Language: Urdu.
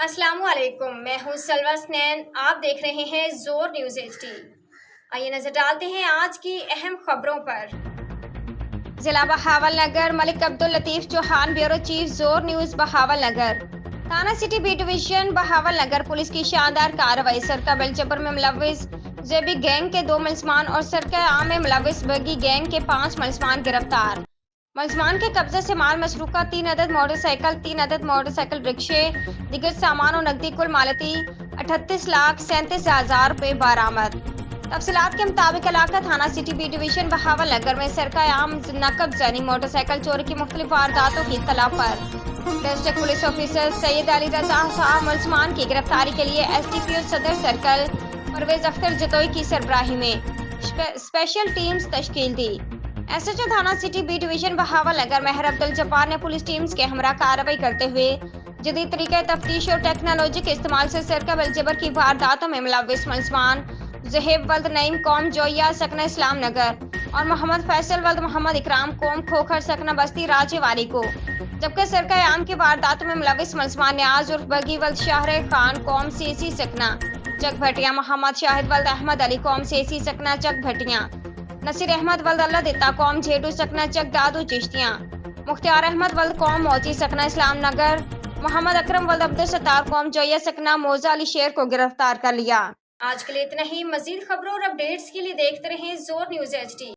السلام علیکم، میں ہوں سلوہ سنین، آپ دیکھ رہے ہیں زور نیوز ایچ ڈی۔ آئیے نظر ڈالتے ہیں آج کی اہم خبروں پر۔ ضلع Bahawalnagar, Malik Abdullatif Chauhan, bureau chief, Zor news Bahawalnagar. تھانہ city B division Bahawalnagar police کی شاندار کارروائی، سرقہ بالجبر میں ملوث جیبی گینگ کے 2 ملزمان اور سرقہ عام میں ملوث بگی گینگ کے 5 ملزمان گرفتار۔ ملزمان کے قبضے سے مال مسروقہ 3 عدد موٹر سائیکل، 3 عدد موٹر سائیکل رکشے، دیگر سامان اور نقدی کل مالتی 38,37,000 روپے برآمد۔ تفصیلات کے مطابق علاقہ تھانہ city B division Bahawalnagar میں سرقہ عام، نقب زنی، موٹر سائیکل چوری کی مختلف وارداتوں کی اطلاع پر ڈسٹرکٹ پولیس آفیسر سید علی رضا صاحب ملزمان کی گرفتاری کے لیے ایس ڈی پی او صدر سرکل پرویز اختر جتوئی کی سربراہی میں اسپیشل ٹیمز تشکیل دی۔ ایس ایچ او تھانہ city B division Bahawalnagar Mehar Abduljabbar نے پولیس ٹیمز کے ہمراہ کارروائی کرتے ہوئے جدید طریقہ تفتیش اور ٹیکنالوجی کے استعمال سے سرقہ بالجبر کی وارداتوں میں ملوث ملزمان زہیب ولد نعیم قوم جویا سکنہ اسلام نگر اور محمد فیصل ولد محمد اکرام قوم کھوکھر سکنہ بستی راجے والی کو، جبکہ سرقہ عام کی وارداتوں میں ملوث ملزمان نیاز عرف بگی ولد شاہر خان قوم سیسی سکنہ چک بھٹیاں، محمد شاہد ولد احمد علی قوم سیسی سکنہ چک بھٹیاں، نصیر احمد ولد اللہ دتا قوم جھیڈو سکنہ چک دادو چشتیاں، مختار احمد ولد قوم موچی سکنہ اسلام نگر، محمد اکرم ولد عبدالستار قوم جویا سکنہ موزہ علی شیر کو گرفتار کر لیا۔ آج کے لیے اتنا ہی۔ مزید خبروں اور اپڈیٹس کے لیے دیکھتے رہیں زور نیوز ایچ ڈی۔